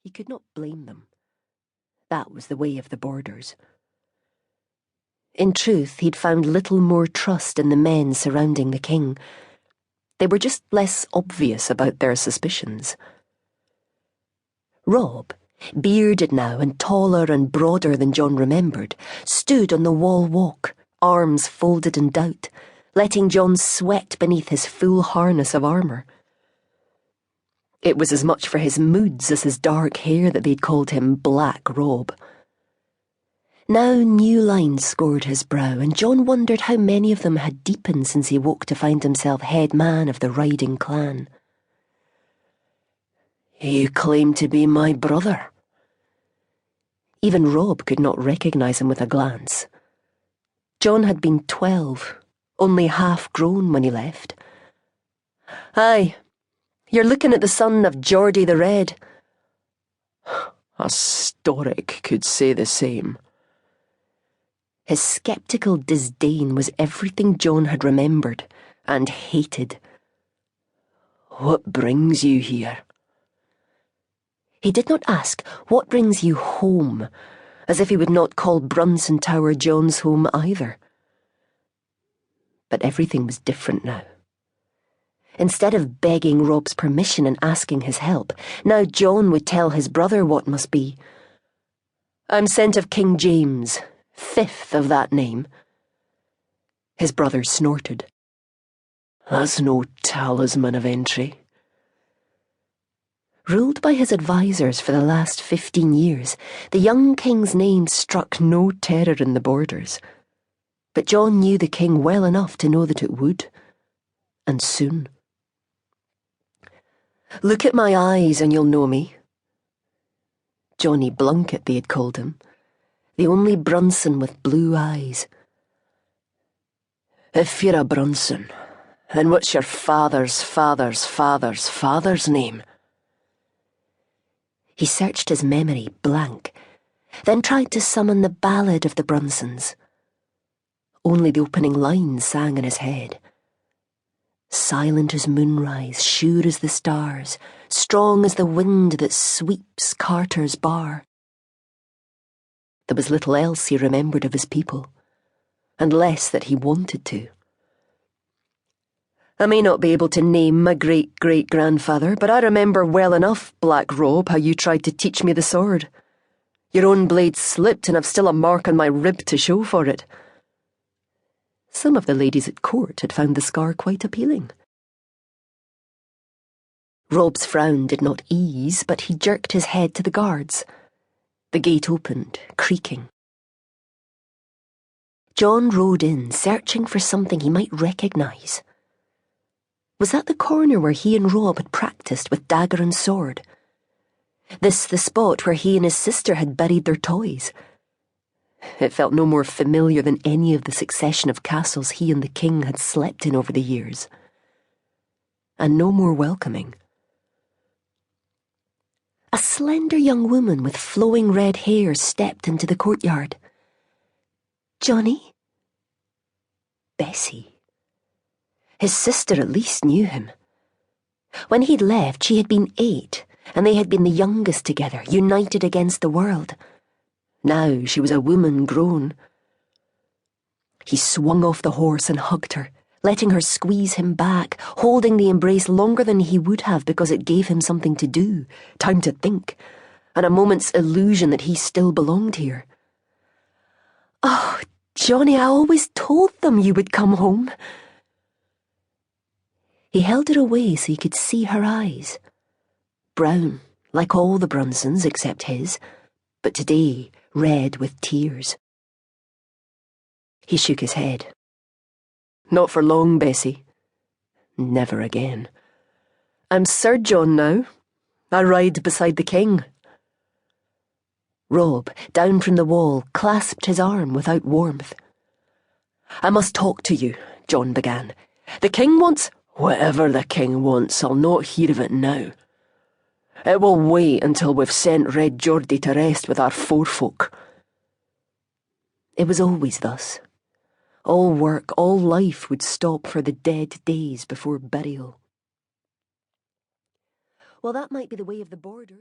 He could not blame them. That was the way of the Borders. In truth, he'd found little more trust in the men surrounding the king. They were just less obvious about their suspicions. Rob, bearded now and taller and broader than John remembered, stood on the wall walk, arms folded in doubt, letting John sweat beneath his full harness of armour. It was as much for his moods as his dark hair that they'd called him Black Rob. Now new lines scored his brow, and John wondered how many of them had deepened since he woke to find himself head man of the riding clan. "You claim to be my brother." Even Rob could not recognise him with a glance. John had been 12, only half grown when he left. "Aye, you're looking at the son of Geordie the Red." A Storic could say the same. His sceptical disdain was everything John had remembered and hated. "What brings you here?" He did not ask, "What brings you home?" as if he would not call Brunson Tower John's home either. But everything was different now. Instead of begging Rob's permission and asking his help, now John would tell his brother what must be. "I'm sent of King James, 5th of that name." His brother snorted. "That's no talisman of entry." Ruled by his advisers for the last 15 years, the young king's name struck no terror in the Borders. But John knew the king well enough to know that it would. And soon. "Look at my eyes and you'll know me." Johnny Blunkett, they had called him. The only Brunson with blue eyes. "If you're a Brunson, then what's your father's father's father's father's name?" He searched his memory blank, then tried to summon the ballad of the Brunsons. Only the opening lines sang in his head. "Silent as moonrise, sure as the stars, strong as the wind that sweeps Carter's bar." There was little else he remembered of his people, and less that he wanted to. "I may not be able to name my great-great-grandfather, but I remember well enough, Black Rob, how you tried to teach me the sword. Your own blade slipped, and I've still a mark on my rib to show for it." Some of the ladies at court had found the scar quite appealing. Rob's frown did not ease, but he jerked his head to the guards. The gate opened, creaking. John rode in, searching for something he might recognise. Was that the corner where he and Rob had practised with dagger and sword? This the spot where he and his sister had buried their toys? It felt no more familiar than any of the succession of castles he and the king had slept in over the years. And no more welcoming. A slender young woman with flowing red hair stepped into the courtyard. "Johnny?" Bessie. His sister at least knew him. When he'd left, she had been 8, and they had been the youngest together, united against the world. Now she was a woman grown. He swung off the horse and hugged her, letting her squeeze him back, holding the embrace longer than he would have because it gave him something to do, time to think, and a moment's illusion that he still belonged here. "Oh, Johnny, I always told them you would come home." He held her away so he could see her eyes. Brown, like all the Brunsons except his, but today red with tears. He shook his head. "Not for long, Bessie. Never again. I'm Sir John now. I ride beside the king." Rob, down from the wall, clasped his arm without warmth. "I must talk to you," John began. "The king wants—" "Whatever the king wants, I'll not hear of it now. It will wait until we've sent Red Geordie to rest with our forefolk." It was always thus. All work, all life would stop for the dead days before burial. Well, that might be the way of the Border.